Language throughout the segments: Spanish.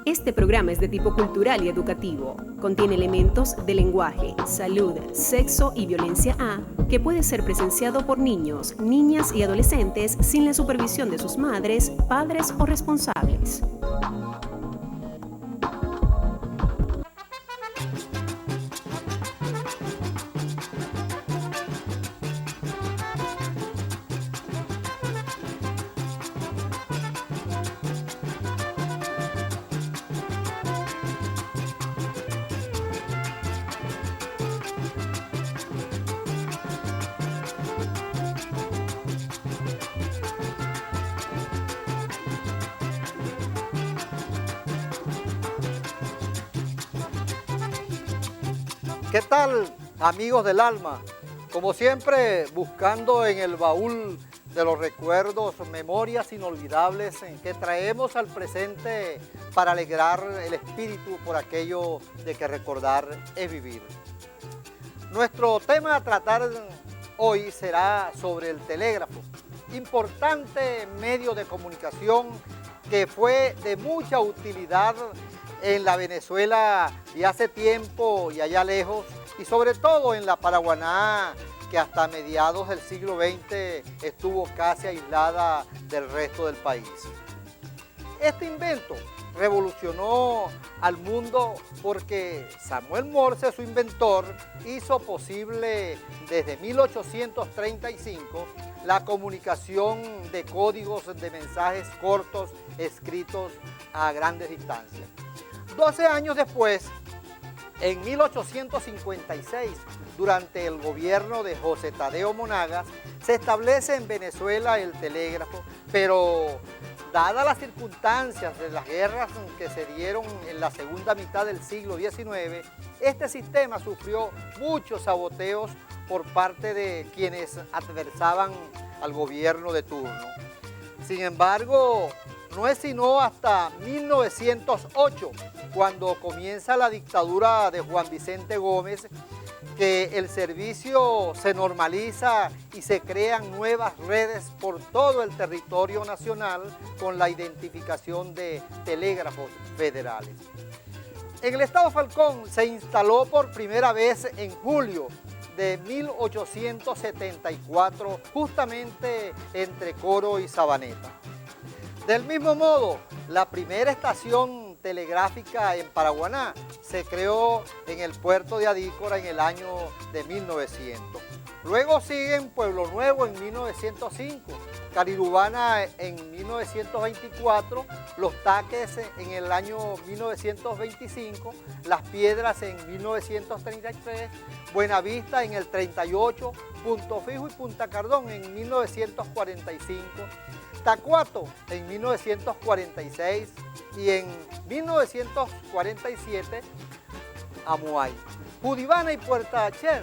Este programa es de tipo cultural y educativo. Contiene elementos de lenguaje, salud, sexo y violencia A que puede ser presenciado por niños, niñas y adolescentes sin la supervisión de sus madres, padres o responsables. ¿Qué tal, amigos del alma? Como siempre, buscando en el baúl de los recuerdos, memorias inolvidables en que traemos al presente para alegrar el espíritu por aquello de que recordar es vivir. Nuestro tema a tratar hoy será sobre el telégrafo, importante medio de comunicación que fue de mucha utilidad en la Venezuela de hace tiempo y allá lejos, y sobre todo en la Paraguaná, que hasta mediados del siglo XX estuvo casi aislada del resto del país. Este invento revolucionó al mundo porque Samuel Morse, su inventor, hizo posible desde 1835 la comunicación de códigos de mensajes cortos escritos a grandes distancias. 12 años después, en 1856, durante el gobierno de José Tadeo Monagas, se establece en Venezuela el telégrafo, pero dadas las circunstancias de las guerras que se dieron en la segunda mitad del siglo XIX, este sistema sufrió muchos saboteos por parte de quienes adversaban al gobierno de turno. Sin embargo, no es sino hasta 1908, cuando comienza la dictadura de Juan Vicente Gómez, que el servicio se normaliza y se crean nuevas redes por todo el territorio nacional con la identificación de telégrafos federales. En el estado Falcón se instaló por primera vez en julio de 1874, justamente entre Coro y Sabaneta. Del mismo modo, la primera estación telegráfica en Paraguaná se creó en el puerto de Adícora en el año de 1900. Luego siguen Pueblo Nuevo en 1905, Caridubana en 1924, Los Taques en el año 1925, Las Piedras en 1933, Buenavista en el 38, Punto Fijo y Punta Cardón en 1945, Tacuato en 1946 y en 1947 Amuay. Judibana y Puerta Acher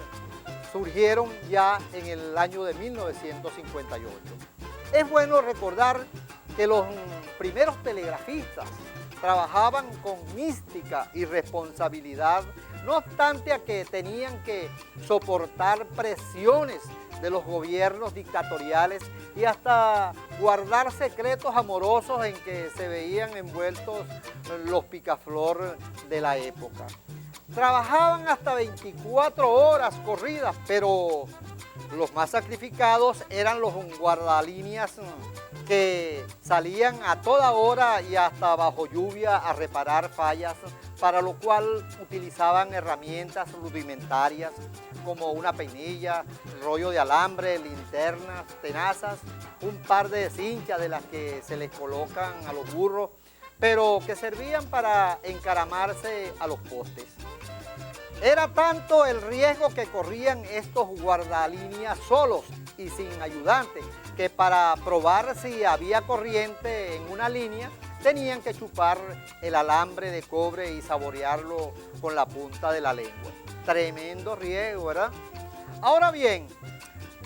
surgieron ya en el año de 1958. Es bueno recordar que los primeros telegrafistas trabajaban con mística y responsabilidad, no obstante a que tenían que soportar presiones de los gobiernos dictatoriales y hasta guardar secretos amorosos en que se veían envueltos los picaflor de la época. Trabajaban hasta 24 horas corridas, pero los más sacrificados eran los guardalíneas que salían a toda hora y hasta bajo lluvia a reparar fallas, para lo cual utilizaban herramientas rudimentarias como una peinilla, rollo de alambre, linternas, tenazas, un par de cinchas de las que se les colocan a los burros, pero que servían para encaramarse a los postes. Era tanto el riesgo que corrían estos guardalíneas solos y sin ayudante, que para probar si había corriente en una línea, tenían que chupar el alambre de cobre y saborearlo con la punta de la lengua. Tremendo riesgo, ¿verdad? Ahora bien,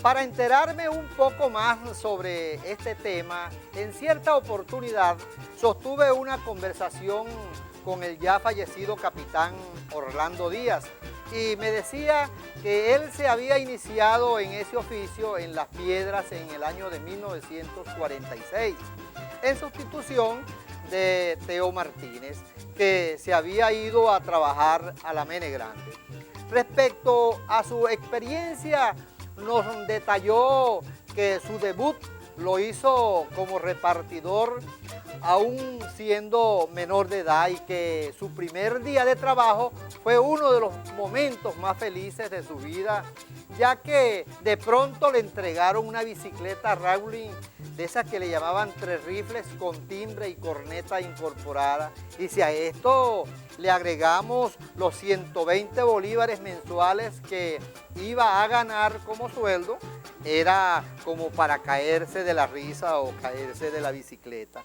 para enterarme un poco más sobre este tema, en cierta oportunidad sostuve una conversación con el ya fallecido capitán Orlando Díaz, y me decía que él se había iniciado en ese oficio en Las Piedras en el año de 1946, en sustitución de Teo Martínez, que se había ido a trabajar a la Mene Grande. Respecto a su experiencia, nos detalló que su debut lo hizo como repartidor aún siendo menor de edad y que su primer día de trabajo fue uno de los momentos más felices de su vida, ya que de pronto le entregaron una bicicleta Rawlings de esas que le llamaban 3 rifles con timbre y corneta incorporada. Y si a esto le agregamos los 120 bolívares mensuales que iba a ganar como sueldo, era como para caerse de la risa o caerse de la bicicleta.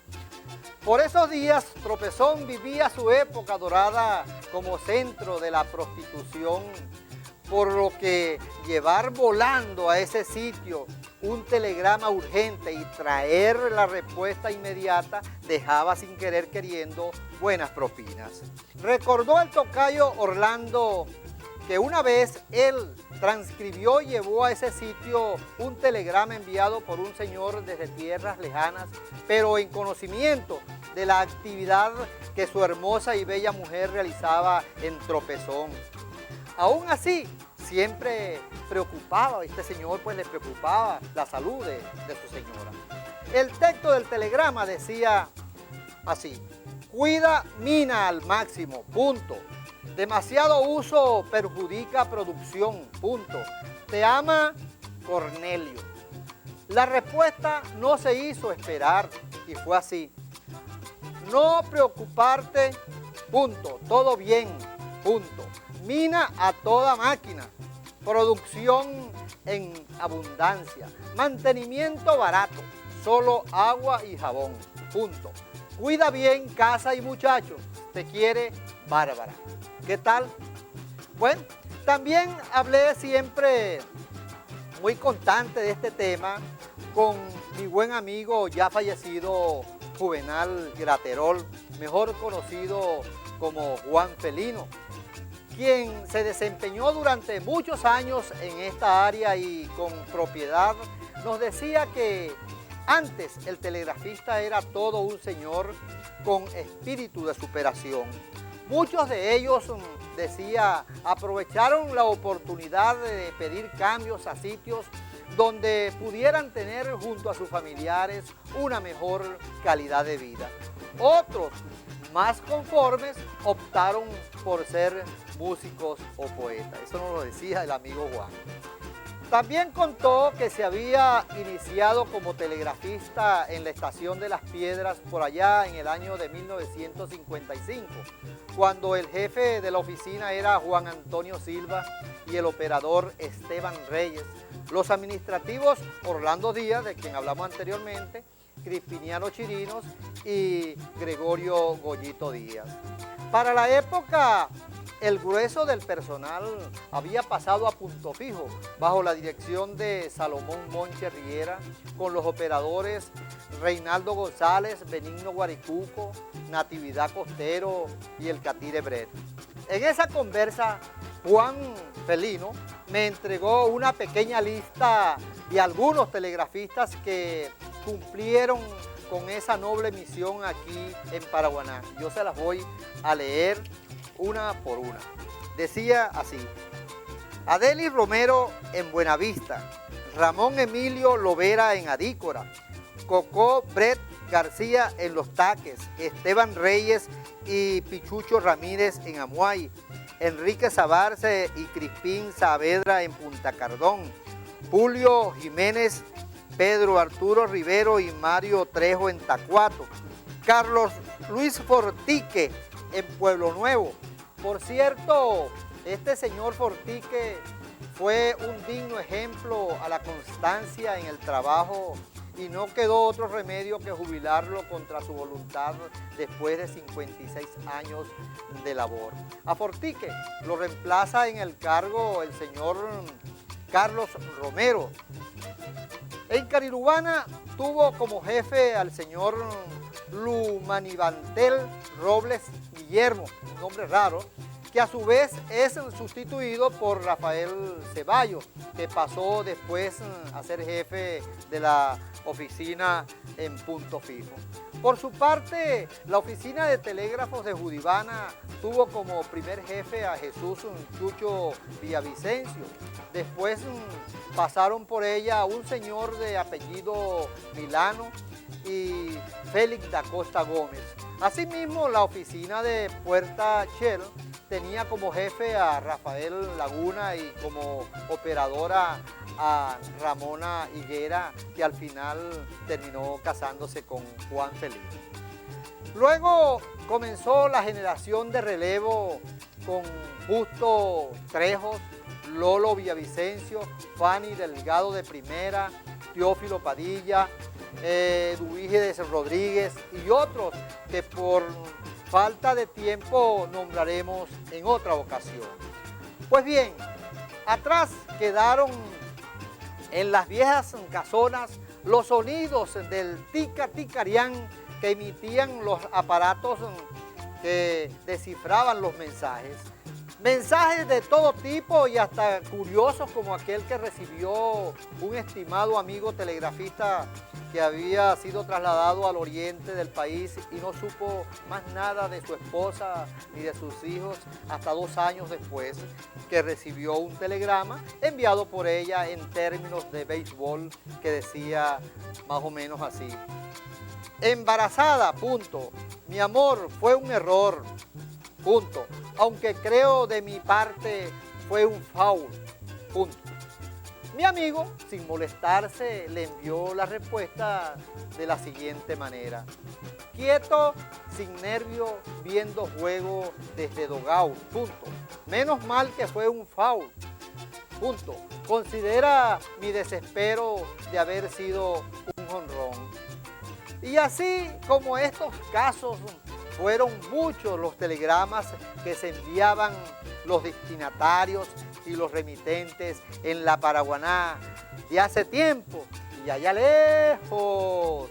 Por esos días, Tropezón vivía su época dorada como centro de la prostitución, por lo que llevar volando a ese sitio un telegrama urgente y traer la respuesta inmediata dejaba sin querer queriendo buenas propinas. Recordó el tocayo Orlando que una vez él transcribió y llevó a ese sitio un telegrama enviado por un señor desde tierras lejanas, pero en conocimiento de la actividad que su hermosa y bella mujer realizaba en Tropezón. Aún así, siempre preocupaba, este señor pues le preocupaba la salud de su señora. El texto del telegrama decía así: cuida mina al máximo, punto. Demasiado uso perjudica producción, punto. Te ama Cornelio. La respuesta no se hizo esperar y fue así: no preocuparte, punto. Todo bien, punto. Mina a toda máquina. Producción en abundancia. Mantenimiento barato. Solo agua y jabón, punto. Cuida bien casa y muchachos. Te quiere Bárbara. ¿Qué tal? Bueno, también hablé siempre muy constante de este tema con mi buen amigo ya fallecido Juvenal Graterol, mejor conocido como Juan Felino, quien se desempeñó durante muchos años en esta área y con propiedad. Nos decía que antes el telegrafista era todo un señor con espíritu de superación. Muchos de ellos, decía, aprovecharon la oportunidad de pedir cambios a sitios donde pudieran tener junto a sus familiares una mejor calidad de vida. Otros, más conformes, optaron por ser músicos o poetas. Eso nos lo decía el amigo Juan. También contó que se había iniciado como telegrafista en la estación de Las Piedras por allá en el año de 1955, cuando el jefe de la oficina era Juan Antonio Silva y el operador Esteban Reyes. Los administrativos Orlando Díaz, de quien hablamos anteriormente, Crispiniano Chirinos y Gregorio Goyito Díaz. Para la época, el grueso del personal había pasado a punto fijo bajo la dirección de Salomón Monche Riera, con los operadores Reinaldo González, Benigno Guaricuco, Natividad Costero y el Catire Bret. En esa conversa, Juan Felino me entregó una pequeña lista de algunos telegrafistas que cumplieron con esa noble misión aquí en Paraguaná. Yo se las voy a leer una por una. Decía así: Adelis Romero en Buenavista, Ramón Emilio Lovera en Adícora, Cocó Bret García en Los Taques, Esteban Reyes y Pichucho Ramírez en Amuay, Enrique Sabarce y Crispín Saavedra en Punta Cardón, Julio Jiménez, Pedro Arturo Rivero y Mario Trejo en Tacuato, Carlos Luis Fortique en Pueblo Nuevo. Por cierto, este señor Fortique fue un digno ejemplo a la constancia en el trabajo y no quedó otro remedio que jubilarlo contra su voluntad después de 56 años de labor. A Fortique lo reemplaza en el cargo el señor Carlos Romero. En Carirubana tuvo como jefe al señor Lumanivantel Robles Guillermo, un nombre raro, que a su vez es sustituido por Rafael Ceballos, que pasó después a ser jefe de la oficina en punto fijo. Por su parte, la oficina de telégrafos de Judibana tuvo como primer jefe a Jesús Chucho Villavicencio. Después pasaron por ella un señor de apellido Milano y Félix da Costa Gómez. Asimismo, la oficina de Puerta Shell tenía como jefe a Rafael Laguna y como operadora a Ramona Higuera, que al final terminó casándose con Juan Felipe. Luego comenzó la generación de relevo con Justo Trejos, Lolo Villavicencio, Fanny Delgado de Primera, Teófilo Padilla, Duígedes Rodríguez y otros que por falta de tiempo nombraremos en otra ocasión. Pues bien, atrás quedaron en las viejas casonas los sonidos del tica-ticarián que emitían los aparatos que descifraban los mensajes. Mensajes de todo tipo y hasta curiosos como aquel que recibió un estimado amigo telegrafista que había sido trasladado al oriente del país y no supo más nada de su esposa ni de sus hijos hasta 2 años después, que recibió un telegrama enviado por ella en términos de béisbol que decía más o menos así: embarazada, punto. Mi amor, fue un error, punto. Aunque creo de mi parte fue un foul, punto. Mi amigo, sin molestarse, le envió la respuesta de la siguiente manera: quieto, sin nervio, viendo juego desde Dogout, punto. Menos mal que fue un foul, punto. Considera mi desespero de haber sido un jonrón. Y así como estos casos, fueron muchos los telegramas que se enviaban los destinatarios y los remitentes en la Paraguaná de hace tiempo y allá lejos.